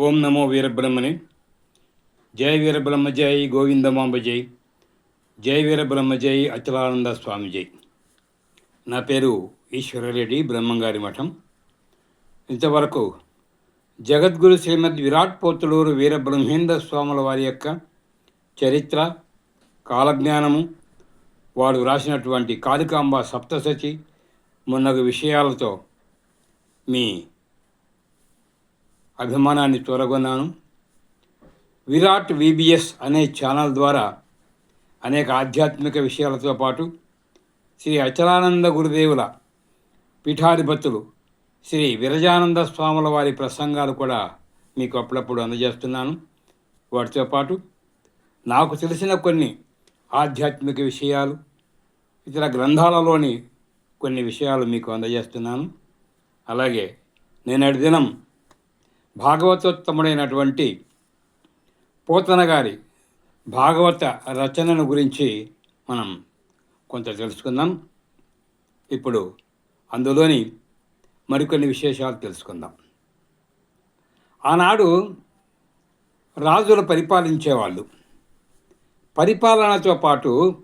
ఓం నమో వీరబ్రహ్మణి. జై వీరబ్రహ్మ జై గోవిందమాంబ జై. జై వీరబ్రహ్మ జై అచలానంద స్వామి జై. నా పేరు ఈశ్వరరెడ్డి, బ్రహ్మంగారి మఠం. ఇంతవరకు జగద్గురు శ్రీమద్ విరాట్ పోతులూరు వీరబ్రహ్మేంద్ర స్వాముల వారి యొక్క చరిత్ర, కాలజ్ఞానము, వాడు రాసినటువంటి కాళికాంబ సప్తశతి మున్నగు విషయాలతో మీ అభిమానాన్ని చూరగొన్నాను. విరాట్ విబిఎస్ అనే ఛానల్ ద్వారా అనేక ఆధ్యాత్మిక విషయాలతో పాటు శ్రీ అచలానంద గురుదేవుల పీఠాధిపతులు శ్రీ విరజానంద స్వాముల వారి ప్రసంగాలు కూడా మీకు అప్పుడప్పుడు అందజేస్తున్నాను. వాటితో పాటు నాకు తెలిసిన కొన్ని ఆధ్యాత్మిక విషయాలు, ఇతర గ్రంథాలలోని కొన్ని విషయాలు మీకు అందజేస్తున్నాను. అలాగే నేటి దినం భాగవతోత్తముడైనటువంటి పోతన గారి భాగవత రచనను గురించి మనం కొంత తెలుసుకుందాం. ఇప్పుడు అందులోని మరికొన్ని విశేషాలు తెలుసుకుందాం. ఆనాడు రాజులు పరిపాలించేవాళ్ళు. పరిపాలనతో పాటు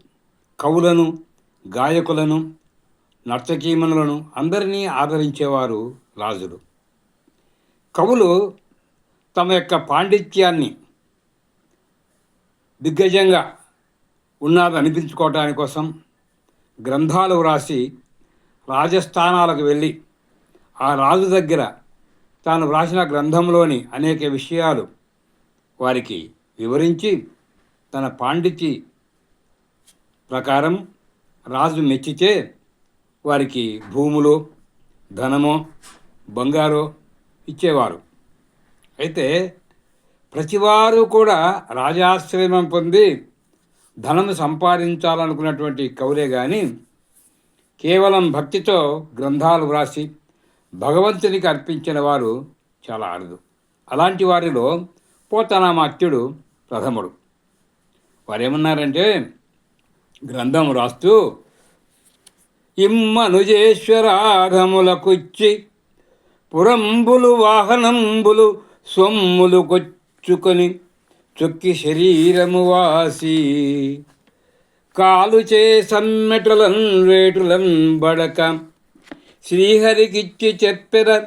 కవులను, గాయకులను, నర్తకీమణులను అందరినీ ఆదరించేవారు రాజులు. కవులు తమ యొక్క పాండిత్యాన్ని దిగ్గజంగా ఉన్నది అనిపించుకోవటాని కోసం గ్రంథాలు వ్రాసి రాజస్థానాలకు వెళ్ళి ఆ రాజు దగ్గర తాను వ్రాసిన గ్రంథంలోని అనేక విషయాలు వారికి వివరించి తన పాండిత్య ప్రకారం రాజు మెచ్చితే వారికి భూములు, ధనమో, బంగారో ఇచ్చేవారు. అయితే ప్రతివారు కూడా రాజాశ్రయం పొంది ధనము సంపాదించాలనుకున్నటువంటి కవులే కానీ కేవలం భక్తితో గ్రంథాలు వ్రాసి భగవంతునికి అర్పించిన వారు చాలా అరుదు. అలాంటి వారిలో పోతనామాత్యుడు ప్రథముడు. వారేమన్నారంటే, గ్రంథం రాస్తూ ఇమ్మనుజేశ్వరాధములకుచ్చి పురంబులు వాహనంబులు సొమ్ములు కొచ్చుకొని చొక్కి శరీరము వాసి కాలుచే సమ్మెటలన్ రేటులన్ బడక శ్రీహరికిచ్చి చెప్పెర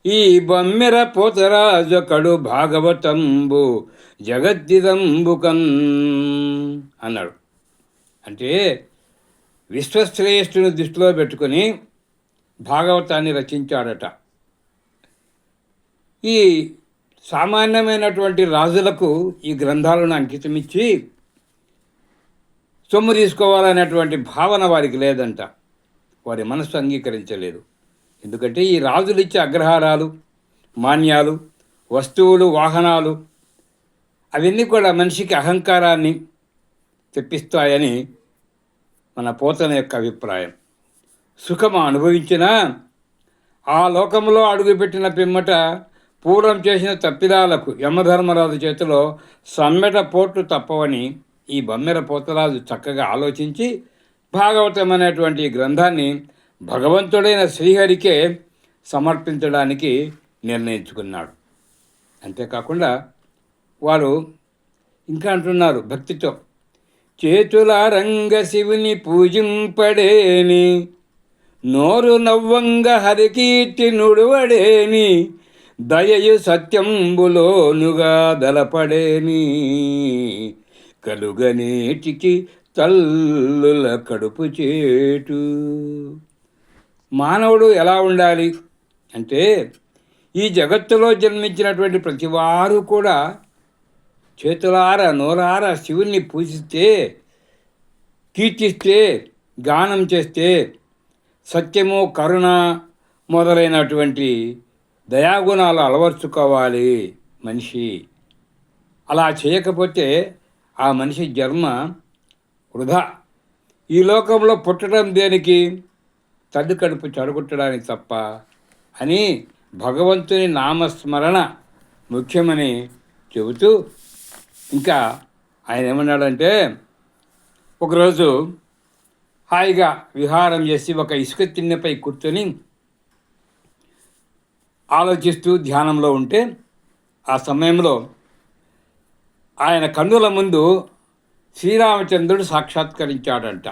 ఈ బమ్మెర పోతరాజొకడు భాగవతంబు జగద్దిదంబుకన్ అన్నాడు. అంటే విశ్వశ్రేష్ఠుని దృష్టిలో పెట్టుకొని భాగవతాన్ని రచించాడట. ఈ సామాన్యమైనటువంటి రాజులకు ఈ గ్రంథాలను అంకితమిచ్చి సొమ్ము తీసుకోవాలనేటువంటి భావన వారికి లేదంట. వారి మనస్సు అంగీకరించలేదు. ఎందుకంటే ఈ రాజులు ఇచ్చే అగ్రహారాలు, మాన్యాలు, వస్తువులు, వాహనాలు అవన్నీ కూడా మనిషికి అహంకారాన్ని తెప్పిస్తాయని మన పోతన యొక్క అభిప్రాయం. సుఖము అనుభవించినా ఆ లోకంలో అడుగుపెట్టిన పిమ్మట పూర్వం చేసిన తప్పిదాలకు యమధర్మరాజు చేతిలో సమ్మెట పోట్లు తప్పవని ఈ బమ్మెర పోతరాజు చక్కగా ఆలోచించి భాగవతం అనేటువంటి గ్రంథాన్ని భగవంతుడైన శ్రీహరికే సమర్పించడానికి నిర్ణయించుకున్నాడు. అంతేకాకుండా వారు ఇంకా అంటున్నారు భక్తితో, చేతుల రంగ శివుని పూజింపడేని, నోరు నవ్వంగ హరికీర్తి నుడువడేని, దయయు సత్యంబులోనుగా దలపడేని, కలుగనేటికి తల్లుల కడుపు చేటు. మానవుడు ఎలా ఉండాలి అంటే, ఈ జగత్తులో జన్మించినటువంటి ప్రతివారు కూడా చేతులారా నోరారా శివుణ్ణి పూజిస్తే, కీర్తిస్తే, గానం చేస్తే సత్యము, కరుణ మొదలైనటువంటి దయాగుణాలు అలవర్చుకోవాలి మనిషి. అలా చేయకపోతే ఆ మనిషి జన్మ వృధా. ఈ లోకంలో పుట్టడం దేనికి? తల్లి కడుపు చెడగొట్టడానికి తప్ప అని భగవంతుని నామస్మరణ ముఖ్యమని చెబుతూ ఇంకా ఆయన ఏమన్నాడంటే, ఒకరోజు హాయిగా విహారం చేసి ఒక ఇసుక తిన్నెపై కూర్చొని ఆలోచిస్తూ ధ్యానంలో ఉంటే ఆ సమయంలో ఆయన కన్నుల ముందు శ్రీరామచంద్రుడు సాక్షాత్కరించాడంట.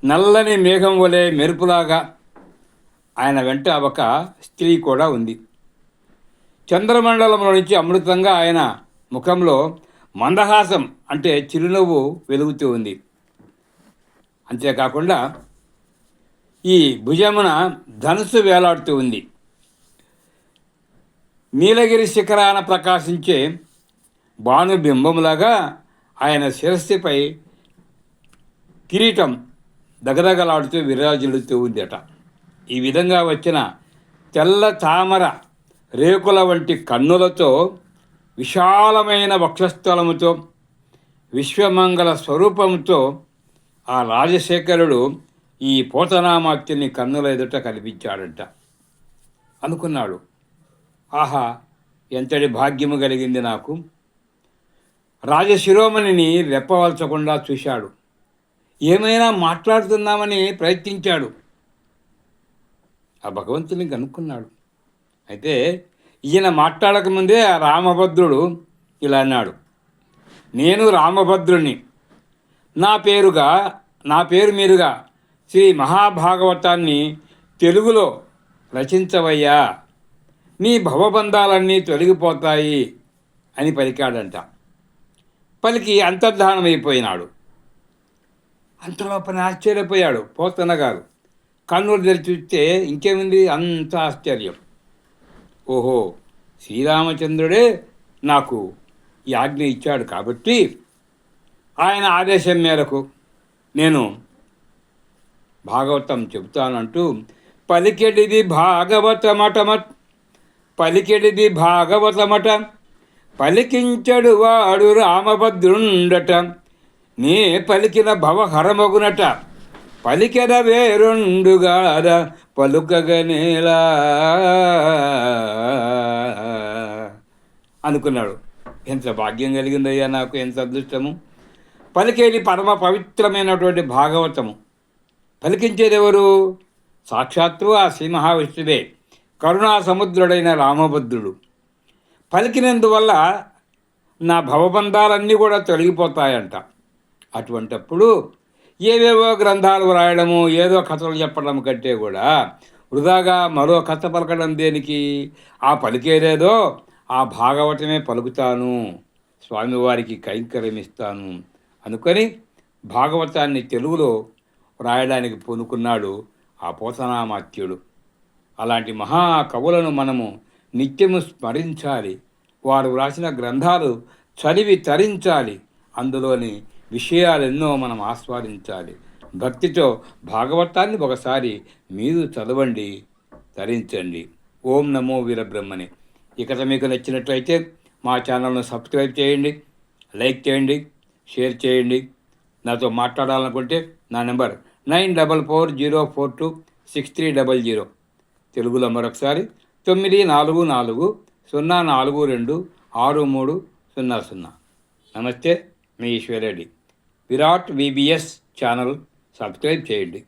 నల్లని మేఘం వలె మెరుపులాగా ఆయన వెంట ఒక స్త్రీ కూడా ఉంది. చంద్రమండలంలో నుంచి అమృతంగా ఆయన ముఖంలో మందహాసం అంటే చిరునవ్వు వెలుగుతూ ఉంది. అంతేకాకుండా ఈ భుజమున ధనుస్సు వేలాడుతూ ఉంది. నీలగిరి శిఖరాన ప్రకాశించే భానుబింబములాగా ఆయన శిరస్సుపై కిరీటం దగదగలాడుతూ విరాజిల్లుతూ ఉందట. ఈ విధంగా వచ్చిన తెల్ల తామర రేకుల వంటి కన్నులతో, విశాలమైన వక్షస్థలముతో, విశ్వమంగళ స్వరూపంతో ఆ రాజశేఖరుడు ఈ పోతనామాత్యుని కన్నుల ఎదుట కనిపించాడంట. అనుకున్నాడు, ఆహా, ఎంతటి భాగ్యము కలిగింది నాకు. రాజశిరోమణిని రెప్పవలచకుండా చూశాడు. ఏమైనా మాట్లాడుతున్నామని ప్రయత్నించాడు. ఆ భగవంతుని కనుక్కున్నాడు. అయితే ఈయన మాట్లాడకముందే ఆ రామభద్రుడు ఇలా అన్నాడు, నేను రామభద్రుని, నా పేరు మీరుగా శ్రీ మహాభాగవతాన్ని తెలుగులో రచించవయ్యా, నీ భవబంధాలన్నీ తొలగిపోతాయి అని పలికాడంట. పలికి అంతర్ధానమైపోయినాడు. అంతలోపల ఆశ్చర్యపోయాడు పోతన్న గారు. కన్నులు తెరిచి చూస్తే ఇంకేముంది, అంత ఆశ్చర్యం. ఓహో, శ్రీరామచంద్రుడే నాకు ఈ ఆజ్ఞ ఇచ్చాడు కాబట్టి ఆయన ఆదేశం మేరకు నేను భాగవతం చెబుతానంటూ పలికెడిది భాగవతమట పలికించడు వాడు రామభద్రుండట, నే పలికిన భవహరమగునట, పలికెద వేరుండుగాద పలుకగనేలా అనుకున్నాడు. ఎంత భాగ్యం కలిగిందయ్యా నాకు, ఎంత అదృష్టము. పలికేది పరమ పవిత్రమైనటువంటి భాగవతము. పలికించేది ఎవరు? సాక్షాత్తు ఆ శ్రీ మహావిష్ణువే, కరుణా సముద్రుడైన రామభద్రుడు. పలికినందువల్ల నా భవబంధాలన్నీ కూడా తొలగిపోతాయంట. అటువంటప్పుడు ఏవేవో గ్రంథాలు వ్రాయడము, ఏదో కథలు చెప్పడం కంటే కూడా వృధాగా మరో కథ పలకడం దేనికి? ఆ పలికేదేదో ఆ భాగవతమే పలుకుతాను, స్వామివారికి కైంకర్యమిస్తాను అనుకొని భాగవతాన్ని తెలుగులో వ్రాయడానికి పూనుకున్నాడు ఆ పోతనామాత్యుడు. అలాంటి మహాకవులను మనము నిత్యము స్మరించాలి. వారు వ్రాసిన గ్రంథాలు చదివి తరించాలి. అందులోని విషయాలెన్నో మనం ఆస్వాదించాలి. భక్తితో భాగవతాన్ని ఒకసారి మీరు చదవండి, తరించండి. ఓం నమో వీరబ్రహ్మణే. ఈ కథ మీకు నచ్చినట్లయితే మా ఛానల్ను సబ్స్క్రైబ్ చేయండి, లైక్ చేయండి, షేర్ చేయండి. నాతో మాట్లాడాలనుకుంటే నా నెంబర్ 9440426300. తెలుగులో మరొకసారి 9440426300. నమస్తే, మీ Eshwar Reddy. Virat VBS channel subscribe చేయండి.